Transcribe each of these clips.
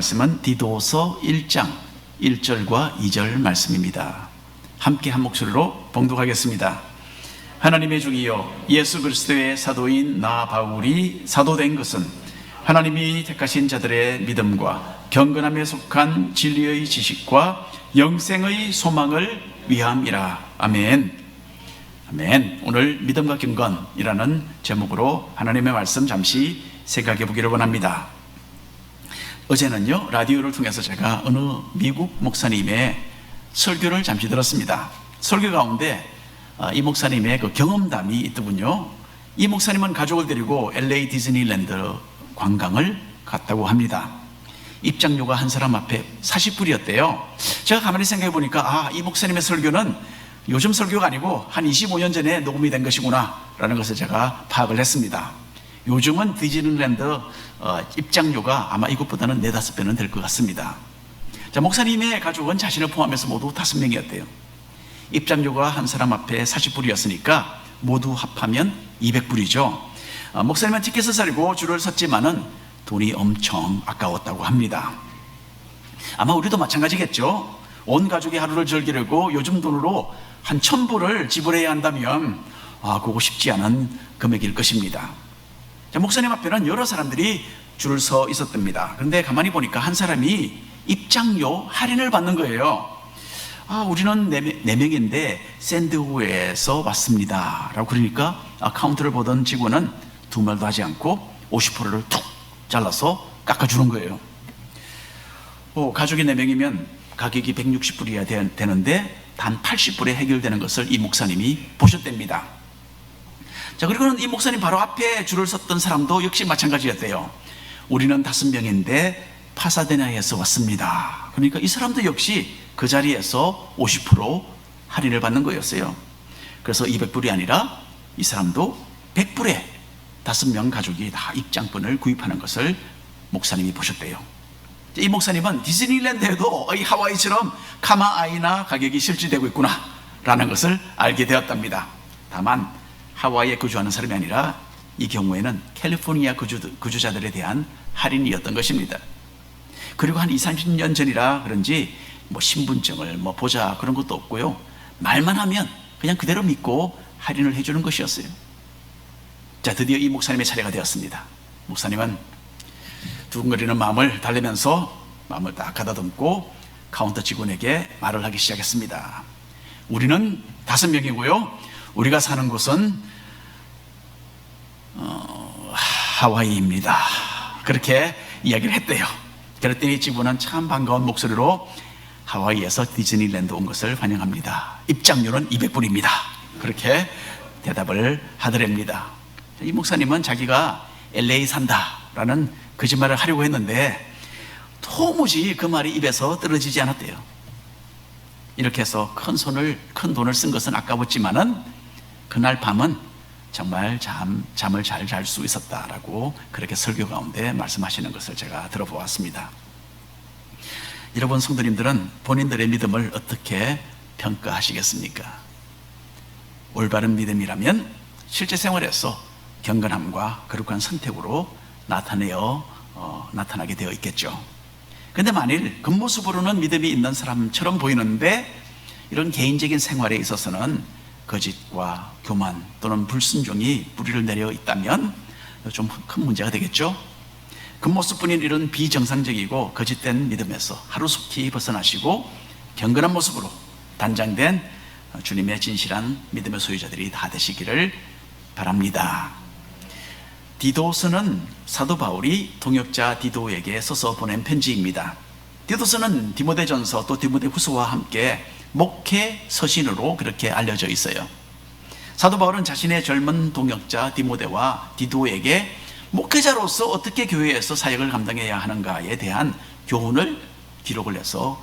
말씀은 디도서 1장 1절과 2절 말씀입니다. 함께 한 목소리로 봉독하겠습니다. 하나님의 종이여, 예수 그리스도의 사도인 나 바울이 사도된 것은 하나님이 택하신 자들의 믿음과 경건함에 속한 진리의 지식과 영생의 소망을 위함이라. 아멘. 아멘. 오늘 믿음과 경건이라는 제목으로 하나님의 말씀 잠시 생각해 보기를 원합니다. 어제는요, 라디오를 통해서 제가 어느 미국 목사님의 설교를 잠시 들었습니다. 설교 가운데 이 목사님의 그 경험담이 있더군요. 이 목사님은 가족을 데리고 LA 디즈니랜드 관광을 갔다고 합니다. 입장료가 한 사람 앞에 40불이었대요. 제가 가만히 생각해 보니까 이 목사님의 설교는 요즘 설교가 아니고 한 25년 전에 녹음이 된 것이구나 라는 것을 제가 파악을 했습니다. 요즘은 디즈니랜드 입장료가 아마 이것보다는 4-5배는 될 것 같습니다. 자, 목사님의 가족은 자신을 포함해서 모두 5명이었대요. 입장료가 한 사람 앞에 40불이었으니까 모두 합하면 200불이죠. 목사님은 티켓을 사려고 줄을 섰지만은 돈이 엄청 아까웠다고 합니다. 아마 우리도 마찬가지겠죠. 온 가족이 하루를 즐기려고 요즘 돈으로 한 1,000불을 지불해야 한다면 그거 쉽지 않은 금액일 것입니다. 자, 목사님 앞에는 여러 사람들이 줄을 서 있었답니다. 그런데 가만히 보니까 한 사람이 입장료 할인을 받는 거예요. 우리는 4명인데 샌드후에서 왔습니다 라고 그러니까 카운터를 보던 직원은 두 말도 하지 않고 50%를 툭 잘라서 깎아주는 거예요. 가족이 4명이면 가격이 160불이어야 되는데 단 80불에 해결되는 것을 이 목사님이 보셨답니다. 자, 그리고는 이 목사님 바로 앞에 줄을 섰던 사람도 역시 마찬가지였대요. 우리는 5명인데 파사데나에서 왔습니다. 그러니까 이 사람도 역시 그 자리에서 50% 할인을 받는 거였어요. 그래서 200불이 아니라 이 사람도 100불에 5명 가족이 다 입장권을 구입하는 것을 목사님이 보셨대요. 이 목사님은 디즈니랜드에도 이 하와이처럼 카마아이나 가격이 실질되고 있구나 라는 것을 알게 되었답니다. 다만 하와이에 거주하는 사람이 아니라 이 경우에는 캘리포니아 거주자들에 대한 할인이었던 것입니다. 그리고 한 20-30년 전이라 그런지 신분증을 보자 그런 것도 없고요. 말만 하면 그냥 그대로 믿고 할인을 해주는 것이었어요. 자, 드디어 이 목사님의 차례가 되었습니다. 목사님은 두근거리는 마음을 달래면서 마음을 딱 가다듬고 카운터 직원에게 말을 하기 시작했습니다. 우리는 5명이고요. 우리가 사는 곳은 하와이입니다. 그렇게 이야기를 했대요. 그랬더니 직원은 참 반가운 목소리로 하와이에서 디즈니랜드 온 것을 환영합니다. 입장료는 200불입니다. 그렇게 대답을 하더랍니다. 이 목사님은 자기가 LA 산다라는 거짓말을 하려고 했는데 도무지 그 말이 입에서 떨어지지 않았대요. 이렇게 해서 큰 돈을 쓴 것은 아까웠지만은 그날 밤은 정말 잠을 잘 잘 수 있었다라고 그렇게 설교 가운데 말씀하시는 것을 제가 들어보았습니다. 여러분 성도님들은 본인들의 믿음을 어떻게 평가하시겠습니까? 올바른 믿음이라면 실제 생활에서 경건함과 거룩한 선택으로 나타나게 되어 있겠죠. 그런데 만일 겉모습으로는 믿음이 있는 사람처럼 보이는데 이런 개인적인 생활에 있어서는 거짓과 교만 또는 불순종이 뿌리를 내려 있다면 좀 큰 문제가 되겠죠. 겉모습뿐인 이런 비정상적이고 거짓된 믿음에서 하루속히 벗어나시고 경건한 모습으로 단장된 주님의 진실한 믿음의 소유자들이 다 되시기를 바랍니다. 디도서는 사도 바울이 동역자 디도에게 써서 보낸 편지입니다. 디도서는 디모데전서 또 디모데후서와 함께 목회 서신으로 그렇게 알려져 있어요. 사도 바울은 자신의 젊은 동역자 디모데와 디도에게 목회자로서 어떻게 교회에서 사역을 감당해야 하는가에 대한 교훈을 기록을 해서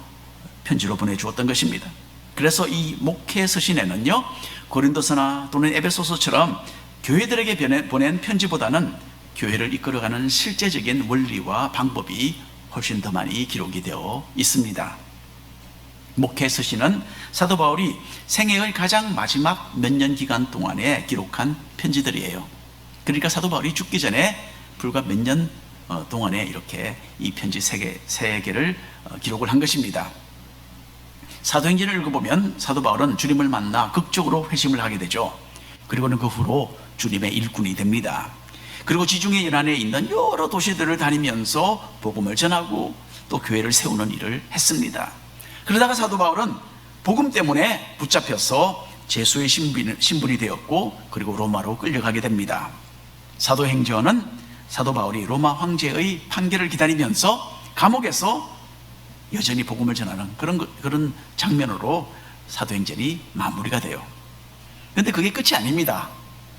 편지로 보내주었던 것입니다. 그래서 이 목회 서신에는요, 고린도서나 또는 에베소서처럼 교회들에게 보낸 편지보다는 교회를 이끌어가는 실제적인 원리와 방법이 훨씬 더 많이 기록이 되어 있습니다. 목회 서신은 사도 바울이 생애의 가장 마지막 몇 년 기간 동안에 기록한 편지들이에요. 그러니까 사도 바울이 죽기 전에 불과 몇 년 동안에 이렇게 이 편지 세 개를 기록을 한 것입니다. 사도행전을 읽어보면 사도 바울은 주님을 만나 극적으로 회심을 하게 되죠. 그리고는 그 후로 주님의 일꾼이 됩니다. 그리고 지중해 연안에 있는 여러 도시들을 다니면서 복음을 전하고 또 교회를 세우는 일을 했습니다. 그러다가 사도 바울은 복음 때문에 붙잡혀서 제수의 신분이 되었고 그리고 로마로 끌려가게 됩니다. 사도행전은 사도 바울이 로마 황제의 판결을 기다리면서 감옥에서 여전히 복음을 전하는 그런 장면으로 사도행전이 마무리가 돼요. 그런데 그게 끝이 아닙니다.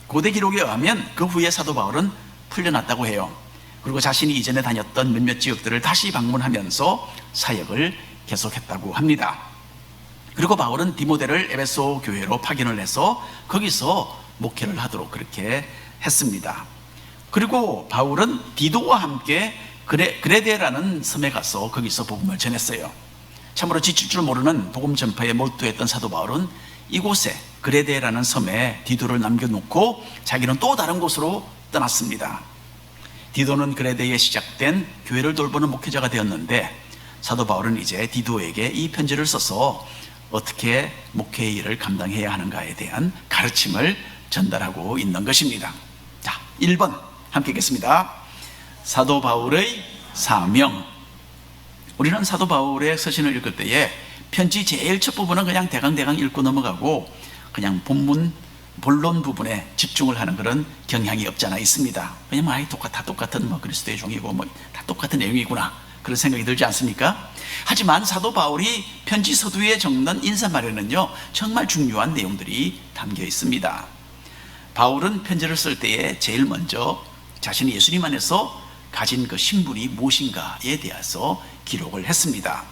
고대 기록에 의하면 그 후에 사도 바울은 풀려났다고 해요. 그리고 자신이 이전에 다녔던 몇몇 지역들을 다시 방문하면서 사역을 계속했다고 합니다. 그리고 바울은 디모데를 에베소 교회로 파견을 해서 거기서 목회를 하도록 그렇게 했습니다. 그리고 바울은 디도와 함께 그레데라는 섬에 가서 거기서 복음을 전했어요. 참으로 지칠 줄 모르는 복음 전파에 몰두했던 사도 바울은 이곳에 그레데라는 섬에 디도를 남겨놓고 자기는 또 다른 곳으로 떠났습니다. 디도는 그레데에 시작된 교회를 돌보는 목회자가 되었는데 사도 바울은 이제 디도에게 이 편지를 써서 어떻게 목회의 일을 감당해야 하는가에 대한 가르침을 전달하고 있는 것입니다. 자, 1번 함께 읽겠습니다. 사도 바울의 사명. 우리는 사도 바울의 서신을 읽을 때에 편지 제일 첫 부분은 그냥 대강 읽고 넘어가고 그냥 본론 부분에 집중을 하는 그런 경향이 없지 않아 있습니다. 왜냐면 다 똑같은 그리스도의 종이고 다 똑같은 내용이구나 그런 생각이 들지 않습니까? 하지만 사도 바울이 편지 서두에 적는 인사말에는요 정말 중요한 내용들이 담겨 있습니다. 바울은 편지를 쓸 때에 제일 먼저 자신이 예수님 안에서 가진 그 신분이 무엇인가에 대해서 기록을 했습니다.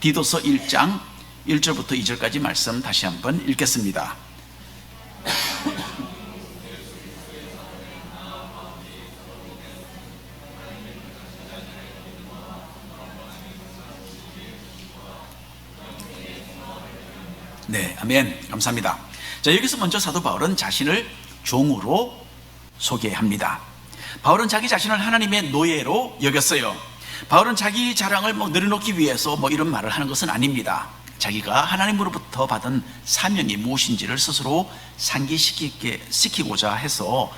디도서 1장 1절부터 2절까지 말씀 다시 한번 읽겠습니다. 네, 아멘. 감사합니다. 자, 여기서 먼저 사도 바울은 자신을 종으로 소개합니다. 바울은 자기 자신을 하나님의 노예로 여겼어요. 바울은 자기 자랑을 늘어놓기 위해서 이런 말을 하는 것은 아닙니다. 자기가 하나님으로부터 받은 사명이 무엇인지를 스스로 상기시키고자 해서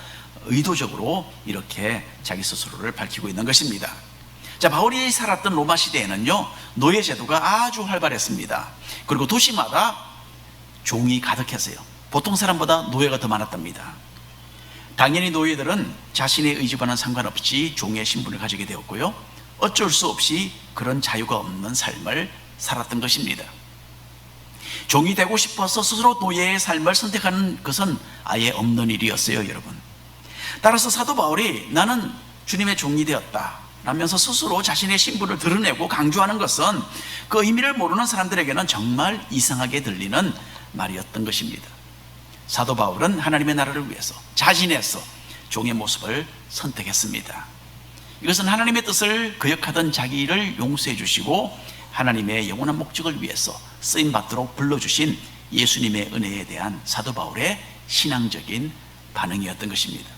의도적으로 이렇게 자기 스스로를 밝히고 있는 것입니다. 자, 바울이 살았던 로마 시대에는요 노예 제도가 아주 활발했습니다. 그리고 도시마다 종이 가득했어요. 보통 사람보다 노예가 더 많았답니다. 당연히 노예들은 자신의 의지와는 상관없이 종의 신분을 가지게 되었고요 어쩔 수 없이 그런 자유가 없는 삶을 살았던 것입니다. 종이 되고 싶어서 스스로 노예의 삶을 선택하는 것은 아예 없는 일이었어요, 여러분. 따라서 사도 바울이 나는 주님의 종이 되었다 라면서 스스로 자신의 신분을 드러내고 강조하는 것은 그 의미를 모르는 사람들에게는 정말 이상하게 들리는 말이었던 것입니다. 사도 바울은 하나님의 나라를 위해서 자진해서 종의 모습을 선택했습니다. 이것은 하나님의 뜻을 거역하던 자기를 용서해 주시고 하나님의 영원한 목적을 위해서 쓰임받도록 불러주신 예수님의 은혜에 대한 사도 바울의 신앙적인 반응이었던 것입니다.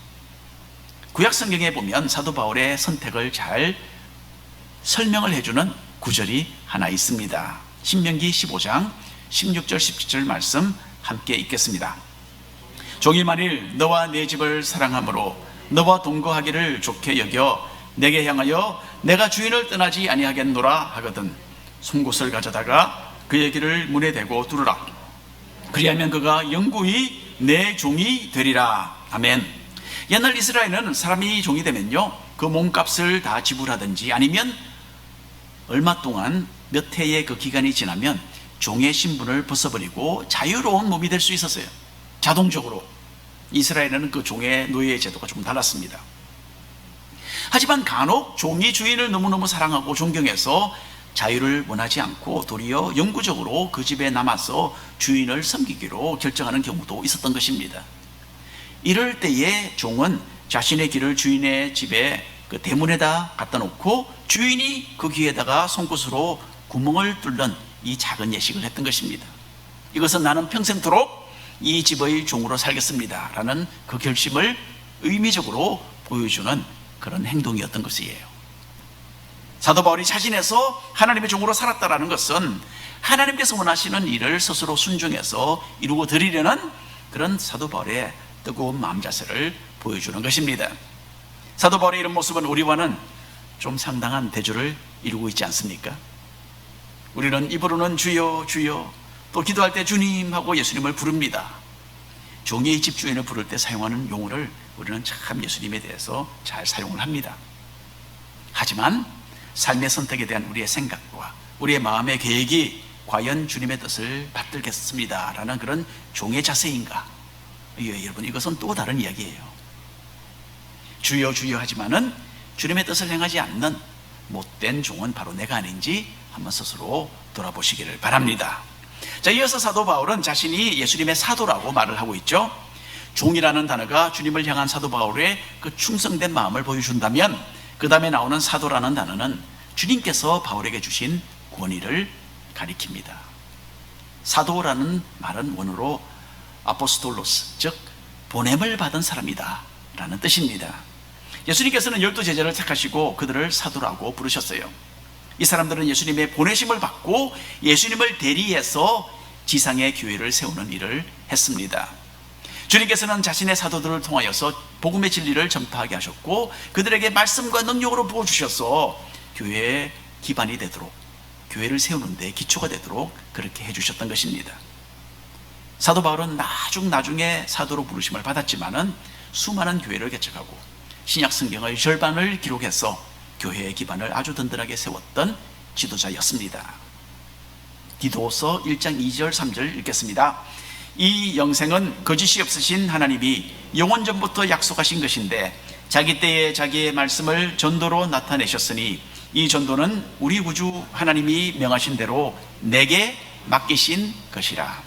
구약 성경에 보면 사도 바울의 선택을 잘 설명을 해주는 구절이 하나 있습니다. 신명기 15장 16절 17절 말씀 함께 읽겠습니다. 종이 만일 너와 내 집을 사랑함으로 너와 동거하기를 좋게 여겨 내게 향하여 내가 주인을 떠나지 아니하겠노라 하거든 송곳을 가져다가 그의 길을 문에 대고 두르라. 그리하면 그가 영구히 내 종이 되리라. 아멘. 옛날 이스라엘은 사람이 종이 되면요 그 몸값을 다 지불하든지 아니면 얼마 동안 몇 해의 그 기간이 지나면 종의 신분을 벗어버리고 자유로운 몸이 될 수 있었어요. 자동적으로. 이스라엘에는 그 종의 노예 제도가 좀 달랐습니다. 하지만 간혹 종이 주인을 너무너무 사랑하고 존경해서 자유를 원하지 않고 도리어 영구적으로 그 집에 남아서 주인을 섬기기로 결정하는 경우도 있었던 것입니다. 이럴 때에 종은 자신의 길을 주인의 집에 그 대문에다 갖다 놓고 주인이 그 귀에다가 송곳으로 구멍을 뚫는 이 작은 예식을 했던 것입니다. 이것은 나는 평생토록 이 집의 종으로 살겠습니다 라는 그 결심을 의미적으로 보여주는 그런 행동이었던 것이에요. 사도 바울이 자신에서 하나님의 종으로 살았다라는 것은 하나님께서 원하시는 일을 스스로 순종해서 이루고 드리려는 그런 사도 바울의 뜨거운 마음 자세를 보여주는 것입니다. 사도 바울의 이런 모습은 우리와는 좀 상당한 대조를 이루고 있지 않습니까? 우리는 입으로는 주여 주여, 또 기도할 때 주님 하고 예수님을 부릅니다. 종이의 집주인을 부를 때 사용하는 용어를 우리는 참 예수님에 대해서 잘 사용을 합니다. 하지만 삶의 선택에 대한 우리의 생각과 우리의 마음의 계획이 과연 주님의 뜻을 받들겠습니다 라는 그런 종의 자세인가? 여러분, 이것은 또 다른 이야기예요. 주여 주여 하지만은 주님의 뜻을 행하지 않는 못된 종은 바로 내가 아닌지 한번 스스로 돌아보시기를 바랍니다. 자, 이어서 사도 바울은 자신이 예수님의 사도라고 말을 하고 있죠. 종이라는 단어가 주님을 향한 사도 바울의 그 충성된 마음을 보여준다면, 그 다음에 나오는 사도라는 단어는 주님께서 바울에게 주신 권위를 가리킵니다. 사도라는 말은 원어로 아포스톨로스, 즉 보냄을 받은 사람이다 라는 뜻입니다. 예수님께서는 12 제자를 택하시고 그들을 사도라고 부르셨어요. 이 사람들은 예수님의 보내심을 받고 예수님을 대리해서 지상의 교회를 세우는 일을 했습니다. 주님께서는 자신의 사도들을 통하여서 복음의 진리를 전파하게 하셨고 그들에게 말씀과 능력으로 부어주셔서 교회의 기반이 되도록, 교회를 세우는 데 기초가 되도록 그렇게 해주셨던 것입니다. 사도 바울은 나중에 사도로 부르심을 받았지만은 수많은 교회를 개척하고 신약 성경의 절반을 기록해서 교회의 기반을 아주 든든하게 세웠던 지도자였습니다. 디도서 1장 2절 3절 읽겠습니다. 이 영생은 거짓이 없으신 하나님이 영원전부터 약속하신 것인데 자기 때에 자기의 말씀을 전도로 나타내셨으니 이 전도는 우리 구주 하나님이 명하신 대로 내게 맡기신 것이라.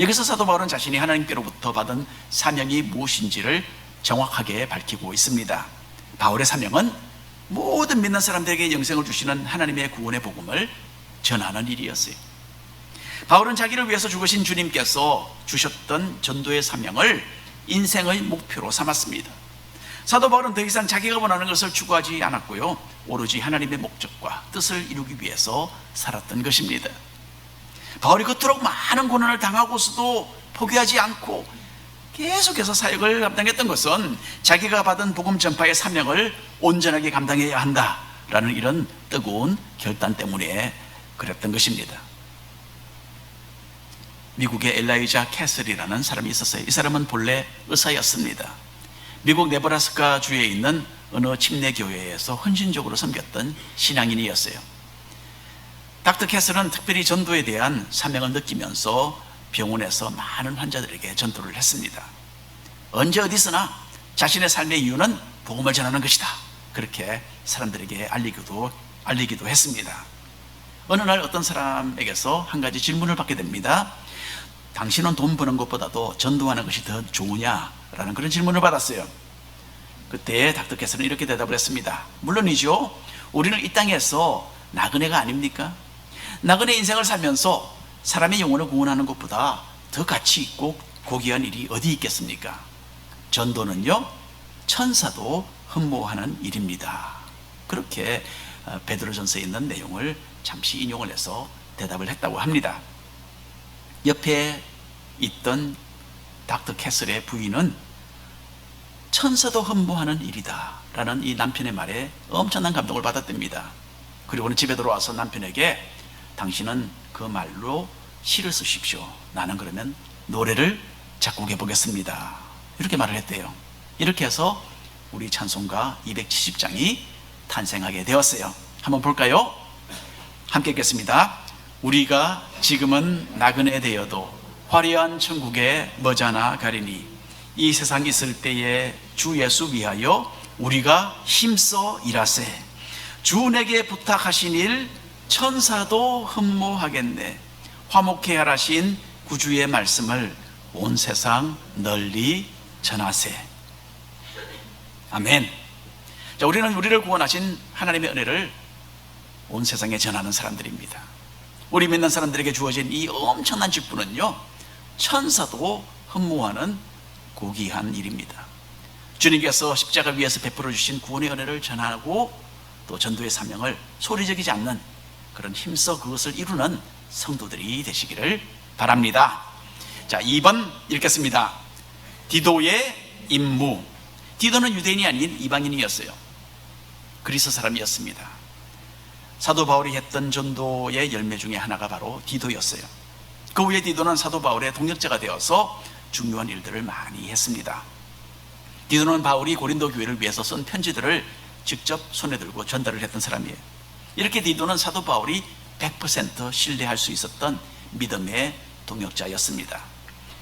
여기서 사도 바울은 자신이 하나님께로부터 받은 사명이 무엇인지를 정확하게 밝히고 있습니다. 바울의 사명은 모든 믿는 사람들에게 영생을 주시는 하나님의 구원의 복음을 전하는 일이었어요. 바울은 자기를 위해서 죽으신 주님께서 주셨던 전도의 사명을 인생의 목표로 삼았습니다. 사도 바울은 더 이상 자기가 원하는 것을 추구하지 않았고요, 오로지 하나님의 목적과 뜻을 이루기 위해서 살았던 것입니다. 바울이 그토록 많은 고난을 당하고서도 포기하지 않고 계속해서 사역을 감당했던 것은 자기가 받은 복음 전파의 사명을 온전하게 감당해야 한다라는 이런 뜨거운 결단 때문에 그랬던 것입니다. 미국의 엘라이자 캐슬이라는 사람이 있었어요. 이 사람은 본래 의사였습니다. 미국 네브라스카 주에 있는 어느 침례교회에서 헌신적으로 섬겼던 신앙인이었어요. 닥터 캐슬은 특별히 전도에 대한 사명을 느끼면서 병원에서 많은 환자들에게 전도를 했습니다. 언제 어디서나 자신의 삶의 이유는 복음을 전하는 것이다, 그렇게 사람들에게 알리기도 했습니다. 어느 날 어떤 사람에게서 한 가지 질문을 받게 됩니다. 당신은 돈 버는 것보다도 전도하는 것이 더 좋으냐? 라는 그런 질문을 받았어요. 그때 닥터 캐슬은 이렇게 대답을 했습니다. 물론이죠. 우리는 이 땅에서 나그네가 아닙니까? 나그네 인생을 살면서 사람의 영혼을 구원하는 것보다 더 가치 있고 고귀한 일이 어디 있겠습니까? 전도는요, 천사도 흠모하는 일입니다. 그렇게 베드로전서에 있는 내용을 잠시 인용을 해서 대답을 했다고 합니다. 옆에 있던 닥터 캐슬의 부인은 천사도 흠모하는 일이다 라는 이 남편의 말에 엄청난 감동을 받았답니다. 그리고는 집에 들어와서 남편에게 당신은 그 말로 시를 쓰십시오. 나는 그러면 노래를 작곡해 보겠습니다. 이렇게 말을 했대요. 이렇게 해서 우리 찬송가 270장이 탄생하게 되었어요. 한번 볼까요? 함께 읽겠습니다. 우리가 지금은 나그네 되어도 화려한 천국에 머지않아 가리니 이 세상 있을 때에 주 예수 위하여 우리가 힘써 일하세. 주 내게 부탁하신 일 천사도 흠모하겠네. 화목해 하라신 구주의 말씀을 온 세상 널리 전하세. 아멘. 자, 우리는 우리를 구원하신 하나님의 은혜를 온 세상에 전하는 사람들입니다. 우리 믿는 사람들에게 주어진 이 엄청난 직분은요, 천사도 흠모하는 고귀한 일입니다. 주님께서 십자가 위에서 베풀어 주신 구원의 은혜를 전하고 또 전도의 사명을 소리 지르지 않는 그런 힘써 그것을 이루는 성도들이 되시기를 바랍니다. 자, 2번 읽겠습니다. 디도의 임무. 디도는 유대인이 아닌 이방인이었어요. 그리스 사람이었습니다. 사도 바울이 했던 전도의 열매 중에 하나가 바로 디도였어요. 그 후에 디도는 사도 바울의 동역자가 되어서 중요한 일들을 많이 했습니다. 디도는 바울이 고린도 교회를 위해서 쓴 편지들을 직접 손에 들고 전달을 했던 사람이에요. 이렇게 디도는 사도 바울이 100% 신뢰할 수 있었던 믿음의 동역자였습니다.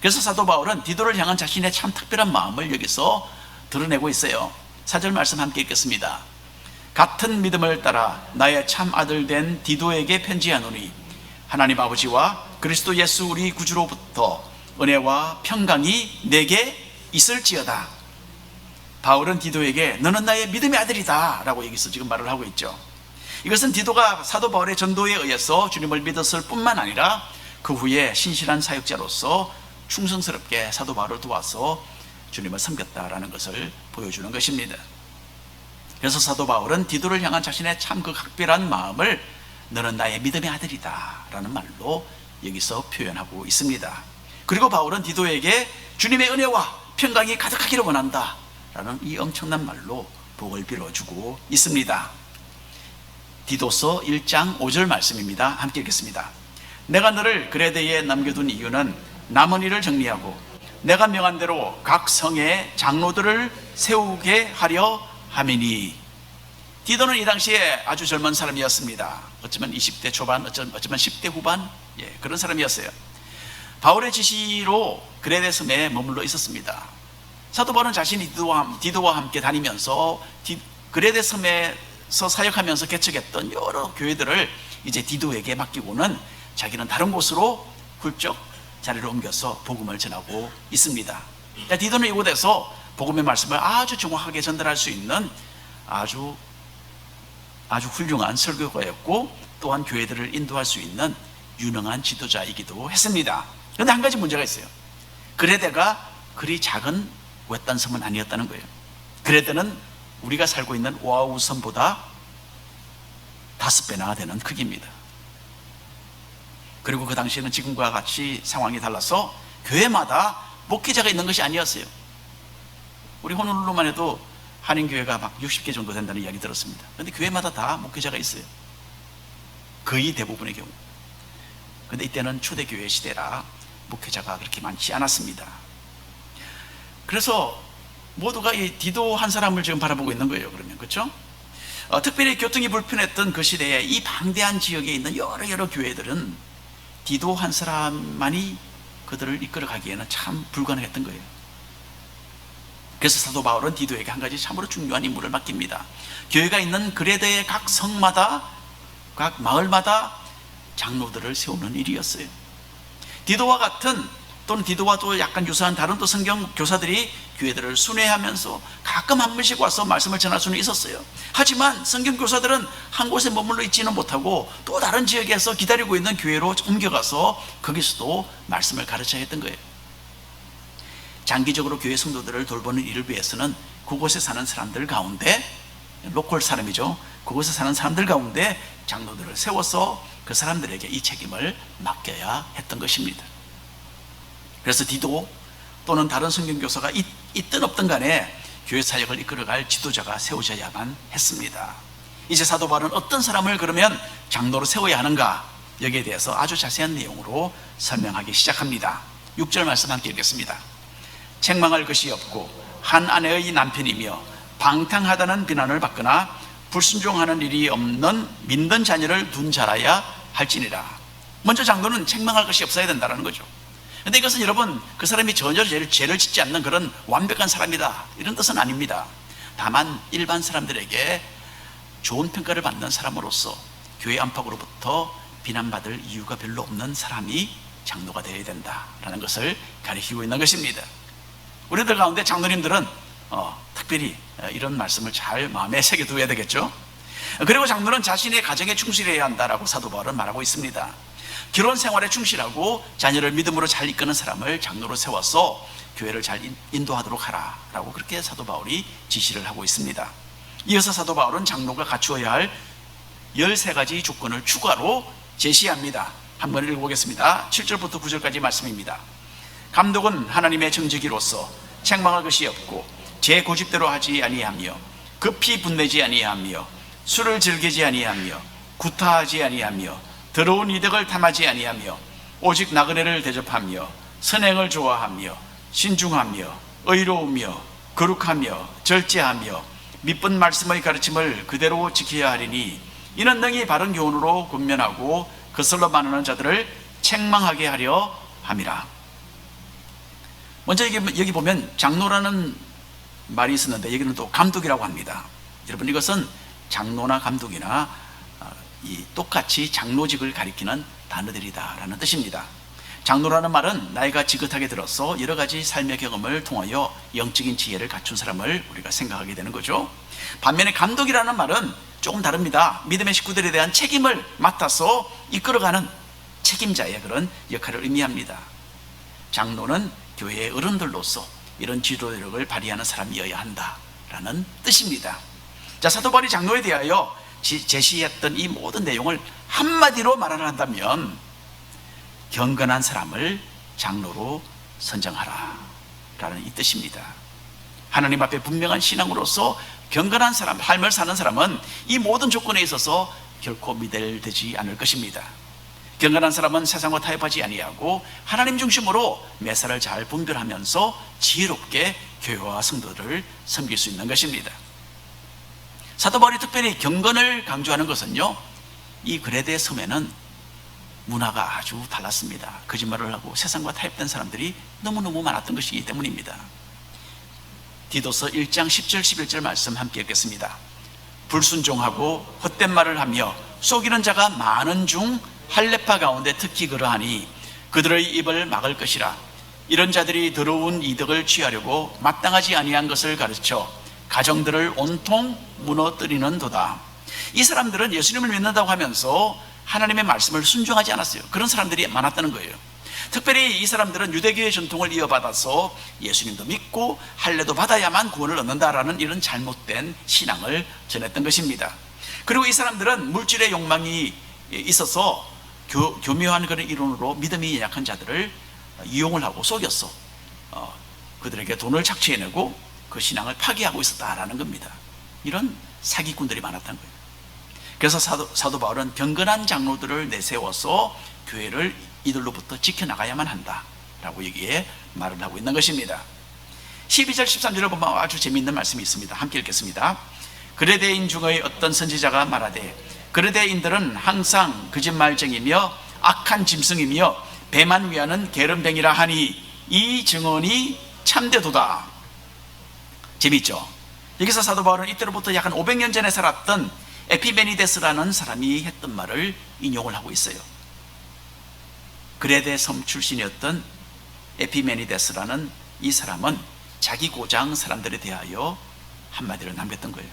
그래서 사도 바울은 디도를 향한 자신의 참 특별한 마음을 여기서 드러내고 있어요. 4절 말씀 함께 읽겠습니다. 같은 믿음을 따라 나의 참 아들 된 디도에게 편지하노니 하나님 아버지와 그리스도 예수 우리 구주로부터 은혜와 평강이 내게 있을지어다. 바울은 디도에게 너는 나의 믿음의 아들이다 라고 여기서 지금 말을 하고 있죠. 이것은 디도가 사도 바울의 전도에 의해서 주님을 믿었을 뿐만 아니라 그 후에 신실한 사역자로서 충성스럽게 사도 바울을 도와서 주님을 섬겼다라는 것을 보여주는 것입니다. 그래서 사도 바울은 디도를 향한 자신의 참 그 각별한 마음을 너는 나의 믿음의 아들이다 라는 말로 여기서 표현하고 있습니다. 그리고 바울은 디도에게 주님의 은혜와 평강이 가득하기를 원한다 라는 이 엄청난 말로 복을 빌어주고 있습니다. 디도서 1장 5절 말씀입니다. 함께 읽겠습니다. 내가 너를 그레데에 남겨둔 이유는 남은 일을 정리하고 내가 명한 대로 각 성의 장로들을 세우게 하려 함이니. 디도는 이 당시에 아주 젊은 사람이었습니다. 어쩌면 20대 초반, 어쩌면 10대 후반, 그런 사람이었어요. 바울의 지시로 그레데 섬에 머물러 있었습니다. 사도 바울은 자신이 디도와 함께 다니면서 그레데 섬에서 사역하면서 개척했던 여러 교회들을 이제 디도에게 맡기고는 자기는 다른 곳으로 훌쩍 자리를 옮겨서 복음을 전하고 있습니다. 디도는 이곳에서 복음의 말씀을 아주 정확하게 전달할 수 있는 아주 훌륭한 설교가였고 또한 교회들을 인도할 수 있는 유능한 지도자이기도 했습니다. 그런데 한 가지 문제가 있어요. 그레데가 그리 작은 외딴 섬은 아니었다는 거예요. 그레데는 우리가 살고 있는 오아우 섬보다 5배나 되는 크기입니다. 그리고 그 당시에는 지금과 같이 상황이 달라서 교회마다 목회자가 있는 것이 아니었어요. 우리 호놀룰루만 해도 한인교회가 막 60개 정도 된다는 이야기 들었습니다. 그런데 교회마다 다 목회자가 있어요. 거의 대부분의 경우. 그런데 이때는 초대교회 시대라 목회자가 그렇게 많지 않았습니다. 그래서 모두가 이 디도 한 사람을 지금 바라보고 있는 거예요. 그러면 그렇죠? 특별히 교통이 불편했던 그 시대에 이 방대한 지역에 있는 여러 교회들은 디도 한 사람만이 그들을 이끌어가기에는 참 불가능했던 거예요. 그래서 사도 바울은 디도에게 한 가지 참으로 중요한 임무를 맡깁니다. 교회가 있는 그레데의 각 성마다, 각 마을마다 장로들을 세우는 일이었어요. 디도와 같은 또는 디도와 또 약간 유사한 다른 또 성경 교사들이 교회들을 순회하면서 가끔 한 번씩 와서 말씀을 전할 수는 있었어요. 하지만 성경 교사들은 한 곳에 머물러 있지는 못하고 또 다른 지역에서 기다리고 있는 교회로 옮겨가서 거기서도 말씀을 가르쳐야 했던 거예요. 장기적으로 교회 성도들을 돌보는 일을 위해서는 그곳에 사는 사람들 가운데, 로컬 사람이죠, 그곳에 사는 사람들 가운데 장로들을 세워서 그 사람들에게 이 책임을 맡겨야 했던 것입니다. 그래서 디도 또는 다른 성경교사가 있든 없든 간에 교회 사역을 이끌어갈 지도자가 세워져야만 했습니다. 이제 사도 바울은 어떤 사람을 그러면 장로로 세워야 하는가, 여기에 대해서 아주 자세한 내용으로 설명하기 시작합니다. 6절 말씀 함께 읽겠습니다. 책망할 것이 없고 한 아내의 남편이며 방탕하다는 비난을 받거나 불순종하는 일이 없는 믿는 자녀를 둔 자라야 할지니라. 먼저 장로는 책망할 것이 없어야 된다는 거죠. 그런데 이것은 여러분, 그 사람이 전혀 죄를 짓지 않는 그런 완벽한 사람이다 이런 뜻은 아닙니다. 다만 일반 사람들에게 좋은 평가를 받는 사람으로서 교회 안팎으로부터 비난받을 이유가 별로 없는 사람이 장로가 되어야 된다라는 것을 가리키고 있는 것입니다. 우리들 가운데 장로님들은 특별히 이런 말씀을 잘 마음에 새겨두어야 되겠죠. 그리고 장로는 자신의 가정에 충실해야 한다라고 사도 바울은 말하고 있습니다. 결혼 생활에 충실하고 자녀를 믿음으로 잘 이끄는 사람을 장로로 세워서 교회를 잘 인도하도록 하라라고 그렇게 사도 바울이 지시를 하고 있습니다. 이어서 사도 바울은 장로가 갖추어야 할 13가지 조건을 추가로 제시합니다. 한번 읽어보겠습니다. 7절부터 9절까지 말씀입니다. 감독은 하나님의 정직이로서 책망할 것이 없고 제 고집대로 하지 아니하며 급히 분내지 아니하며 술을 즐기지 아니하며 구타하지 아니하며 더러운 이득을 탐하지 아니하며 오직 나그네를 대접하며 선행을 좋아하며 신중하며 의로우며 거룩하며 절제하며 믿은 말씀의 가르침을 그대로 지켜야 하리니 이는 능히 바른 교훈으로 권면하고 그슬로 만하는 자들을 책망하게 하려 함이라. 먼저 여기 보면 장로라는 말이 있었는데 여기는 또 감독이라고 합니다. 여러분, 이것은 장로나 감독이나 똑같이 장로직을 가리키는 단어들이다라는 뜻입니다. 장로라는 말은 나이가 지긋하게 들어서 여러 가지 삶의 경험을 통하여 영적인 지혜를 갖춘 사람을 우리가 생각하게 되는 거죠. 반면에 감독이라는 말은 조금 다릅니다. 믿음의 식구들에 대한 책임을 맡아서 이끌어가는 책임자의 그런 역할을 의미합니다. 장로는 교회의 어른들로서 이런 지도력을 발휘하는 사람이어야 한다라는 뜻입니다. 자, 사도 바울이 장로에 대하여 제시했던 이 모든 내용을 한마디로 말을 한다면 경건한 사람을 장로로 선정하라 라는 이 뜻입니다. 하나님 앞에 분명한 신앙으로서 경건한 사람, 삶을 사는 사람은 이 모든 조건에 있어서 결코 미달되지 않을 것입니다. 경건한 사람은 세상과 타협하지 아니하고 하나님 중심으로 매사를 잘 분별하면서 지혜롭게 교회와 성도들을 섬길 수 있는 것입니다. 사도 바울이 특별히 경건을 강조하는 것은요, 이 그레데 섬에는 문화가 아주 달랐습니다. 거짓말을 하고 세상과 타협된 사람들이 너무너무 많았던 것이기 때문입니다. 디도서 1장 10절 11절 말씀 함께 읽겠습니다. 불순종하고 헛된 말을 하며 속이는 자가 많은 중 할례파 가운데 특히 그러하니 그들의 입을 막을 것이라. 이런 자들이 더러운 이득을 취하려고 마땅하지 아니한 것을 가르쳐 가정들을 온통 무너뜨리는 도다. 이 사람들은 예수님을 믿는다고 하면서 하나님의 말씀을 순종하지 않았어요. 그런 사람들이 많았다는 거예요. 특별히 이 사람들은 유대교의 전통을 이어받아서 예수님도 믿고 할례도 받아야만 구원을 얻는다라는 이런 잘못된 신앙을 전했던 것입니다. 그리고 이 사람들은 물질의 욕망이 있어서 교묘한 그런 이론으로 믿음이 약한 자들을 이용을 하고 속였어. 그들에게 돈을 착취해내고 그 신앙을 파괴하고 있었다라는 겁니다. 이런 사기꾼들이 많았다는 거예요. 그래서 사도 바울은 경건한 장로들을 내세워서 교회를 이들로부터 지켜나가야만 한다라고 여기에 말을 하고 있는 것입니다. 12절 13절을 보면 아주 재미있는 말씀이 있습니다. 함께 읽겠습니다. 그레데인 중의 어떤 선지자가 말하되 그레데인들은 항상 거짓말쟁이며 악한 짐승이며 배만 위하는 게으름뱅이라 하니 이 증언이 참되도다. 재미있죠? 여기서 사도 바울은 이때로부터 약 한 500년 전에 살았던 에피메니데스라는 사람이 했던 말을 인용을 하고 있어요. 그레데 섬 출신이었던 에피메니데스라는 이 사람은 자기 고장 사람들에 대하여 한마디를 남겼던 거예요.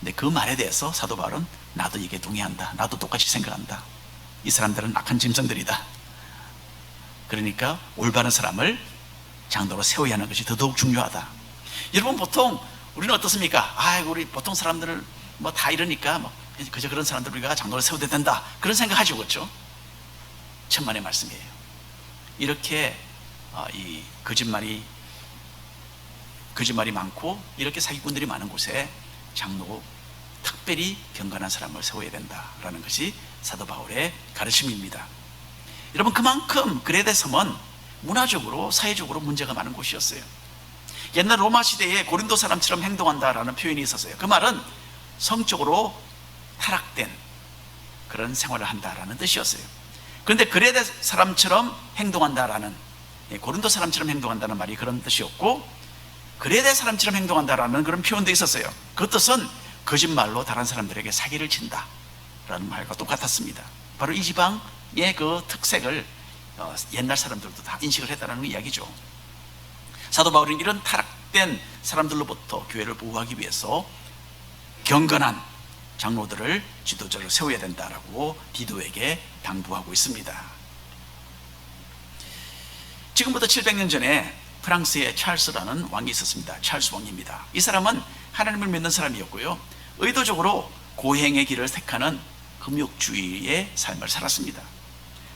근데 그 말에 대해서 사도 바울은 나도 이게 동의한다. 나도 똑같이 생각한다. 이 사람들은 악한 짐승들이다. 그러니까 올바른 사람을 장로로 세워야 하는 것이 더더욱 중요하다. 여러분, 보통 우리는 어떻습니까? 우리 보통 사람들을 뭐 다 이러니까 그저 그런 사람들 우리가 장로로 세워야 된다, 그런 생각하죠. 그렇죠? 천만의 말씀이에요. 이렇게 이 거짓말이 많고 이렇게 사기꾼들이 많은 곳에 장로, 특별히 경건한 사람을 세워야 된다라는 것이 사도 바울의 가르침입니다. 여러분, 그만큼 그레데 섬은 문화적으로 사회적으로 문제가 많은 곳이었어요. 옛날 로마 시대에 고린도 사람처럼 행동한다라는 표현이 있었어요. 그 말은 성적으로 타락된 그런 생활을 한다라는 뜻이었어요. 그런데 그레데 사람처럼 행동한다라는, 고린도 사람처럼 행동한다는 말이 그런 뜻이었고, 그레데 사람처럼 행동한다라는 그런 표현도 있었어요. 그 뜻은 거짓말로 다른 사람들에게 사기를 친다라는 말과 똑같았습니다. 바로 이 지방의 그 특색을 옛날 사람들도 다 인식을 했다는 이야기죠. 사도 바울은 이런 타락된 사람들로부터 교회를 보호하기 위해서 경건한 장로들을 지도자로 세워야 된다라고 디도에게 당부하고 있습니다. 지금부터 700년 전에 프랑스의 찰스라는 왕이 있었습니다. 찰스 왕입니다. 이 사람은 하나님을 믿는 사람이었고요. 의도적으로 고행의 길을 택하는 금욕주의의 삶을 살았습니다.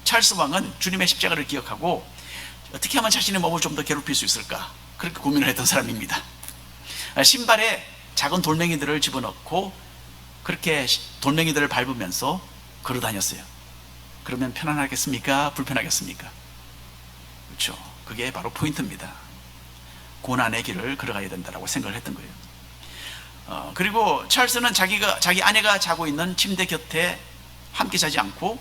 찰스 왕은 주님의 십자가를 기억하고 어떻게 하면 자신의 몸을 좀 더 괴롭힐 수 있을까, 그렇게 고민을 했던 사람입니다. 신발에 작은 돌멩이들을 집어넣고 그렇게 돌멩이들을 밟으면서 걸어 다녔어요. 그러면 편안하겠습니까? 불편하겠습니까? 그렇죠. 그게 바로 포인트입니다. 고난의 길을 걸어가야 된다고 생각을 했던 거예요. 그리고 찰스는 자기 아내가 자고 있는 침대 곁에 함께 자지 않고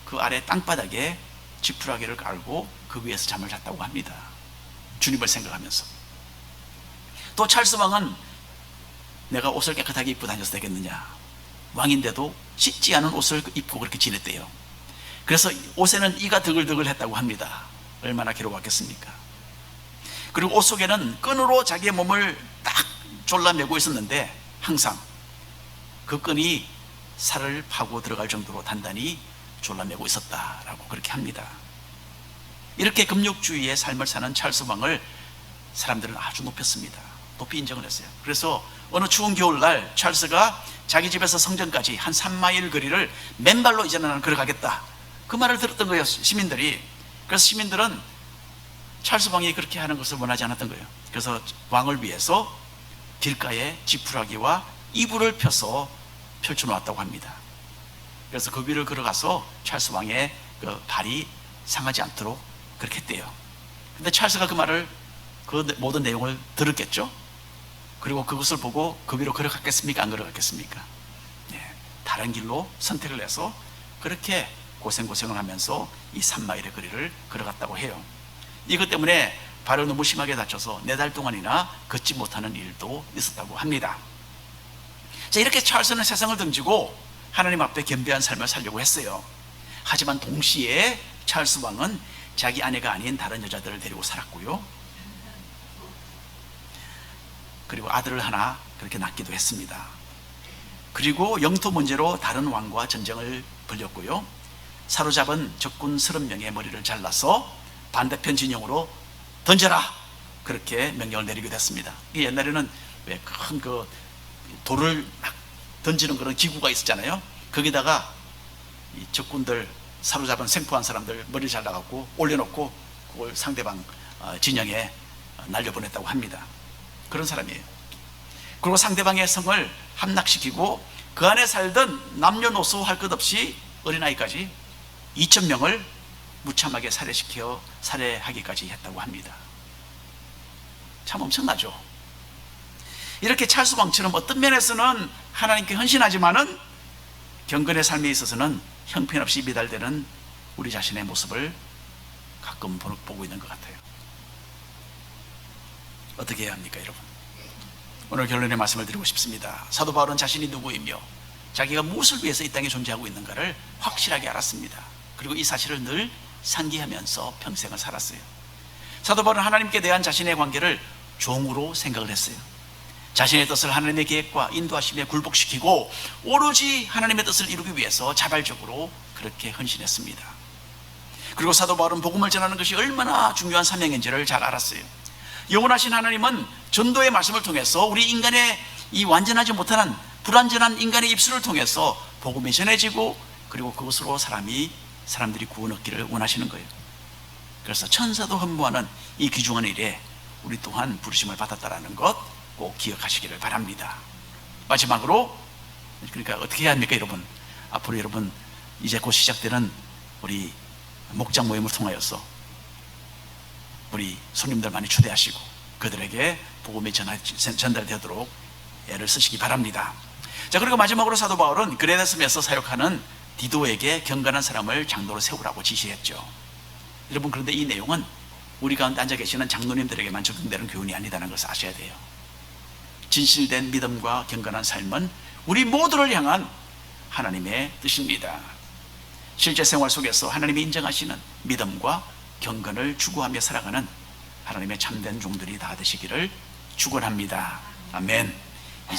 그 아래 땅바닥에 지푸라기를 깔고 그 위에서 잠을 잤다고 합니다. 주님을 생각하면서. 또 찰스 왕은 내가 옷을 깨끗하게 입고 다녀서 되겠느냐, 왕인데도 씻지 않은 옷을 입고 그렇게 지냈대요. 그래서 옷에는 이가 드글드글 했다고 합니다. 얼마나 괴로웠겠습니까? 그리고 옷 속에는 끈으로 자기의 몸을 딱 졸라매고 있었는데 항상 그 끈이 살을 파고 들어갈 정도로 단단히 졸라매고 있었다라고 그렇게 합니다. 이렇게 금욕주의의 삶을 사는 찰스 왕을 사람들은 아주 높였습니다. 높이 인정을 했어요. 그래서 어느 추운 겨울날 찰스가 자기 집에서 성전까지 한 3마일 거리를 맨발로 이제는 나는 걸어가겠다, 그 말을 들었던 거예요, 시민들이. 그래서 시민들은 찰스 왕이 그렇게 하는 것을 원하지 않았던 거예요. 그래서 왕을 위해서 길가에 지푸라기와 이불을 펴서 펼쳐놓았다고 합니다. 그래서 그 위를 걸어가서 찰스 왕의 그 발이 상하지 않도록 그렇게 했대요. 근데 찰스가 그 말을, 그 모든 내용을 들었겠죠. 그리고 그것을 보고 그 위로 걸어갔겠습니까? 안 걸어갔겠습니까? 다른 길로 선택을 해서 그렇게 고생을 하면서 이 3마일의 거리를 걸어갔다고 해요. 이것 때문에 발을 너무 심하게 다쳐서 4달 동안이나 걷지 못하는 일도 있었다고 합니다. 자, 이렇게 찰스는 세상을 등지고 하나님 앞에 겸비한 삶을 살려고 했어요. 하지만 동시에 찰스 왕은 자기 아내가 아닌 다른 여자들을 데리고 살았고요. 그리고 아들을 하나 그렇게 낳기도 했습니다. 그리고 영토 문제로 다른 왕과 전쟁을 벌였고요. 사로잡은 적군 30명의 머리를 잘라서 반대편 진영으로 던져라, 그렇게 명령을 내리기도 했습니다. 옛날에는 왜 큰 그 돌을 막 던지는 그런 기구가 있었잖아요. 거기다가 이 적군들 사로잡은 생포한 사람들 머리를 잘라갖고 올려놓고 그걸 상대방 진영에 날려보냈다고 합니다. 그런 사람이에요. 그리고 상대방의 성을 함락시키고 그 안에 살던 남녀노소 할 것 없이 어린아이까지 2,000명을 무참하게 살해하기까지 했다고 합니다. 참 엄청나죠. 이렇게 찰스 왕처럼 어떤 면에서는 하나님께 헌신하지만은 경건의 삶에 있어서는 형편없이 미달되는 우리 자신의 모습을 가끔 보고 있는 것 같아요. 어떻게 해야 합니까, 여러분? 오늘 결론의 말씀을 드리고 싶습니다. 사도 바울은 자신이 누구이며 자기가 무엇을 위해서 이 땅에 존재하고 있는가를 확실하게 알았습니다. 그리고 이 사실을 늘 상기하면서 평생을 살았어요. 사도 바울은 하나님께 대한 자신의 관계를 종으로 생각을 했어요. 자신의 뜻을 하나님의 계획과 인도하심에 굴복시키고 오로지 하나님의 뜻을 이루기 위해서 자발적으로 그렇게 헌신했습니다. 그리고 사도 바울은 복음을 전하는 것이 얼마나 중요한 사명인지를 잘 알았어요. 영원하신 하나님은 전도의 말씀을 통해서 우리 인간의 이 완전하지 못한 불완전한 인간의 입술을 통해서 복음이 전해지고 그리고 그것으로 사람들이 구원 얻기를 원하시는 거예요. 그래서 천사도 흠모하는 이 귀중한 일에 우리 또한 부르심을 받았다라는 것 꼭 기억하시기를 바랍니다. 마지막으로, 그러니까 어떻게 해야 합니까, 여러분? 앞으로 여러분 이제 곧 시작되는 우리 목장 모임을 통하여서 우리 손님들 많이 초대하시고 그들에게 복음이 전달되도록 애를 쓰시기 바랍니다. 자, 그리고 마지막으로 사도 바울은 그레나섬에서 사역하는 디도에게 경건한 사람을 장로로 세우라고 지시했죠. 여러분, 그런데 이 내용은 우리 가운데 앉아 계시는 장로님들에게만 적용되는 교훈이 아니다는 것을 아셔야 돼요. 진실된 믿음과 경건한 삶은 우리 모두를 향한 하나님의 뜻입니다. 실제 생활 속에서 하나님이 인정하시는 믿음과 경건을 추구하며 살아가는 하나님의 참된 종들이 다 되시기를 축원합니다. 아멘.